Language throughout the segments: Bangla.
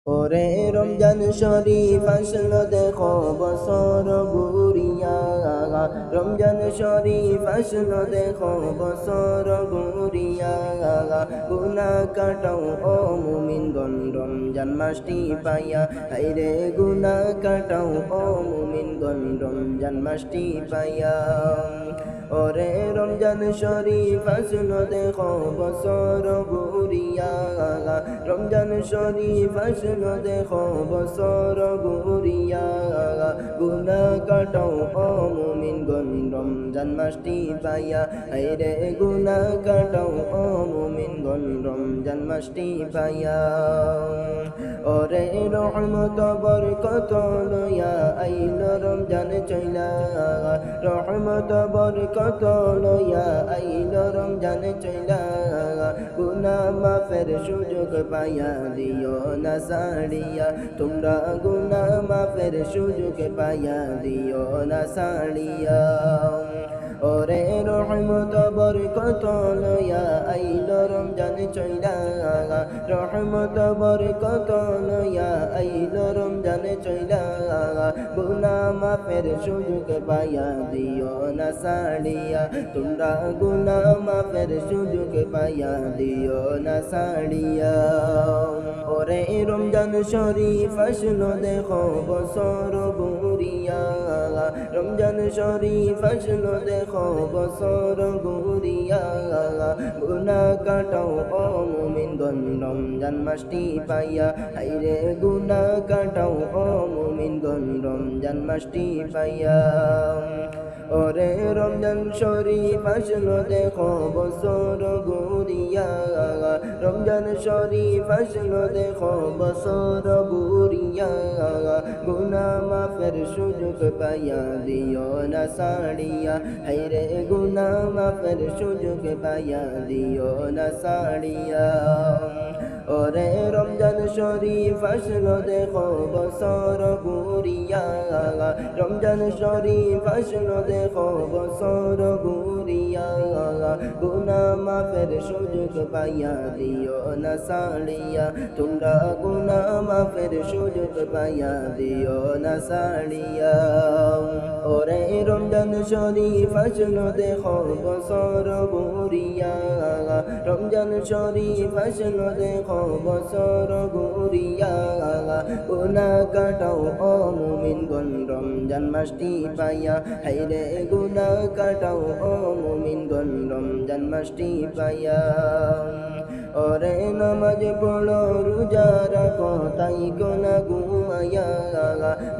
ওরে রমজান শরীফ আসলো দেখো বছর ঘুরিয়া, রমজান শরীফ আসলো দেখো বছর ঘুরিয়া, গুনাহ কাটাও ও মুমিনগণ রমজান মাসটি পাইয়া, হায়রে গুনাহ কাটাও ও মুমিনগণ রমজান মাসটি পাইয়া। ওরে রমজান শরীফ আসলো দেখো বছর ঘুরিয়া, রমজান শরীফ আসলো দেখো বছর ঘুরিয়া, গুনাহ কাটাও ও মুমিনগণ রমজান মাসটি পাইয়া, হায়রে গুনাহ কাটাও ও মুমিনগণ রমজান মাসটি পাইয়া। ওরে রহমত বরকত লইয়া আইলো রমজান চইলা, রহমত বরকত লইয়া আইলো রমজান চইলা, গুনাহ মাফের সুযোগ পাইয়া দিও না সাড়িয়া, তোমরা গুনাহ মাফের সুযোগ পাইয়া দিও না সাড়িয়া। ওরে রহমত বরকত লইয়া আইলো রমজান চইলা, রহমত বরকত লইয়া আইলো রমজান চইলা, গুনাহ মাফের সুযোগ পাইয়া দিও না সাড়িয়া, তোমরা গুনাহ মাফের সুযোগ পাইয়া দিও না সাড়িয়া। ওরে রমজান শরীফ আসলো দেখো বছর ঘুরিয়া, রমজান শরীফ আসলো দেখো বছর ঘুরিয়া, গুনাহ কাটাও ও মুমিনগণ রমজান মাসটি পাইয়া, হায়রে গুনাহ কাটাও ও মুমিনগণ রমজান মাসটি পাইয়া। ওরে রমজান শরীফ আসলো দেখো বছর ঘুরিয়া, রমজান শরীফ আসলো দেখো বছর ঘুরিয়া, গুনাহ মাফের সুযোগ পাইয়া দিও না সাড়িয়া, হায়রে গুনাহ মাফের সুযোগ পাইয়া দিও না সাড়িয়া। ওরে রমজান শরীফ আসলো দেখো বছর ঘুরিয়া, রমজান শরীফ আসলো দেখো বছর ঘুরিয়া, গুনাহ মাফের সুযোগ পাইয়া দিও না সাড়িয়া, তোমরা গুনাহ মাফের সুযোগ পাইয়া দিও না সাড়িয়া। ওরে রমজান শরীফ আসলো দেখো বছর ঘুরিয়া, রমজান শরীফ আসলো দেখো বছর ঘুরিয়া, গুনাহ কাটাও ও মুমিনগণ রমজান মাসটি পাইয়া, হায়রে গুনাহ কাটাও ও মুমিনগণ রমজান মাসটি পাইয়া। ওরে নামাজ পড়ো রোজা রাখো তাই কোনা ঘুমাইয়া,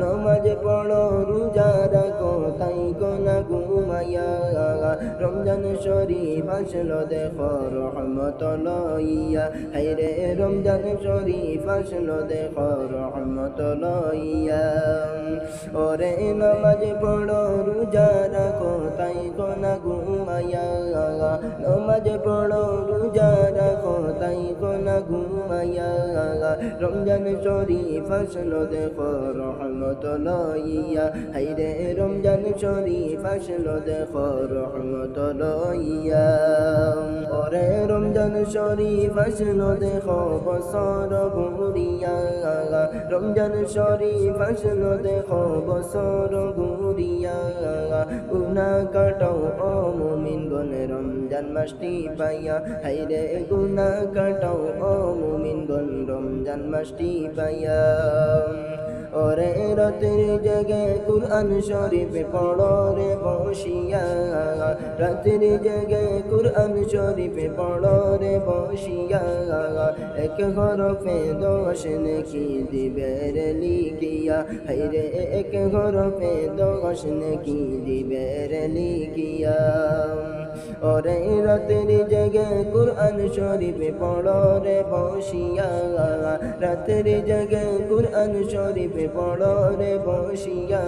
নামাজ পড়ো রোজা রাখো তাই কোনা ঘুমাইয়া, রমজান শরীফ আসলো দেখো রহমত লইয়া, হায়রে রমজান শরীফ আসলো দেখো রহমত লইয়া। ওরে নামাজ পড়ো রোজা রাখো তাই কোনা ঘুমাইয়া, নামাজ পড়ো রোজা রাখো তাই কোনা ঘুমাইয়া, রমজান শরীফ আসলো দেখো রহমত লইয়া, হায়রে রমজান শরীফ আসলো দেখো রহমত লইয়া। ওরে রমজান শরীফ আসলো দেখো বছর ঘুরিয়া, রমজান শরীফ আসলো দেখো বছর ঘুরিয়া, গুনাহ কাটাও ও মুমিনগণ রমজান মাসটি পাইয়া, হায়রে গুনাহ কাটাও ও মুমিনগণ রমজান মাসটি পাইয়া। ওরে রাতের জেগে কুরআন শরীফ পড়ো রে বসিয়া, রাতের জেগে কুরআন শরীফ পড়ো রে বসিয়া, এক হরফে 10 নেকি দিবে রে লিখিয়া, হায়রে এক হরফে 10 নেকি দিবে রে লিখিয়া। ওরে রাতের জেগে কুরআন শরীফ পড়ো রে বসিয়া, রাতের জেগে কুরআন শরীফ পড়ো রে বসিয়া,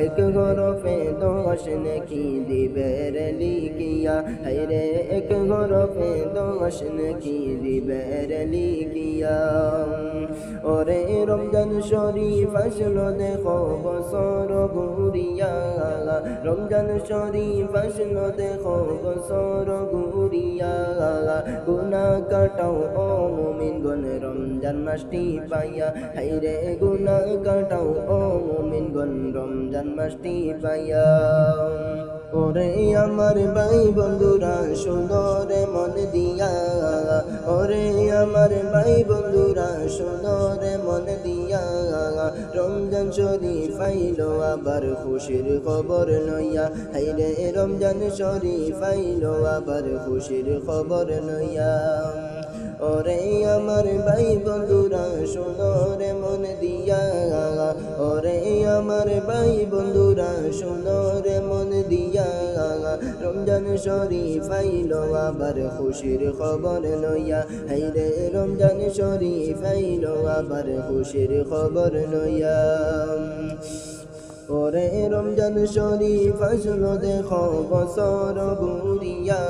এক হরফে 10 নেকি দিবে রে লিখিয়া, হায়রে এক হরফে 10 নেকি দিবে রে লিখিয়া। ওরে রমজান শরীফ আসলো দেখো বছর ঘুরিয়া, রমজান শরীফ আসলো দেখো বছর বছর ঘুরিয়া গুনা কাটাও ও মুমিনগণ রমজান মাসটি পাইয়া হাইরে গুনা কাটাও ও মুমিনগণ রমজান মাসটি পাইয়া ওরে আমার ভাই বন্ধুরা সুন্দরে মন দিয়া ওরে আমার ভাই বন্ধুরা সুন্দরে মন দিয়া রমজান শরীফ আইলো আবার খুশির খবর লইয়া হাইরে রমজান শরীফ আইলো আবার খুশির খবর লইয়া ওরে আমার ভাই বন্ধুরা সুন্দরে মন দিয়া ওরে আমার ভাই বন্ধুরা সুন্দরে মন দিয়া রমজান শরীফ আইলো আবার খুশির খবর লইয়া হাইরে রমজান শরীফ আইলো আবার খুশির খবর লইয়া ওরে রমজান শরীফ আসলো দেখো বছর ঘুরিয়া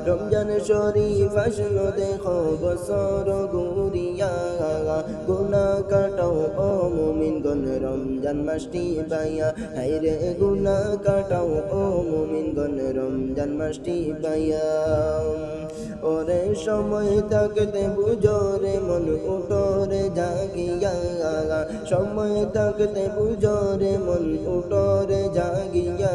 রমজান শরীফ আসলো দেখো বছর ঘুরিয়া গুনা কাটাও ও মুমিনগণ রমজান মাসটি পাইয়া হাইরে গুনা কাটাও ও মুমিনগণ রমজান মাসটি পাইয়া ওরে সময় থাকতে বুঝো রে মন উঠোরে জাগিয়া সময় থাকতে বুঝো রে মন উঠোরে জাগিয়া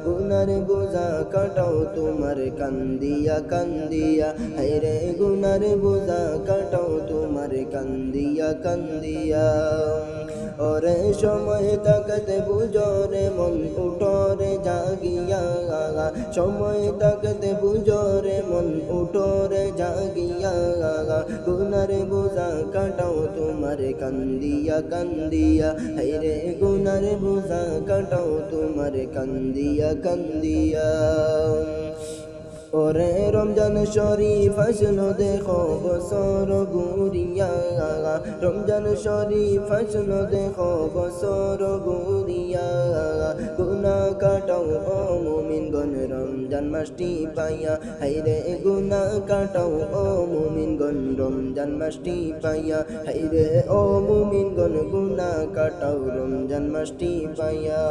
গুনার বোঝা কাটাও তোমার কান্দিয়া কান্দিয়া হায়রে গুনার বোঝা কাটাও তোমার কান্দিয়া কান্দিয়া ওরে সময় থাকতে বুঝো রে মন উঠোরে জাগিয়া সময় থাকতে বুঝো রে মন উঠোরে জাগিয়া গুনার বোঝা কাটাও তোমার কান্দিয়া কান্দিয়া হায়রে গুনার বোঝা কাটাও তোমার কান্দিয়া কান্দিয়া ওরে রমজান শরীফ আসলো দেখো বছর ঘুরিয়া রমজান শরীফ আসলো দেখো বছর ঘুরিয়া গুনা কাটাও ও মুমিনগণ রমজান মাসটি পাইয়া হাইরে গুনা কাটাও ও মুমিনগণ রমজান মাসটি পাইয়া হাইরে ও মুমিনগণ গুনা কাটাও রমজান মাসটি পাইয়া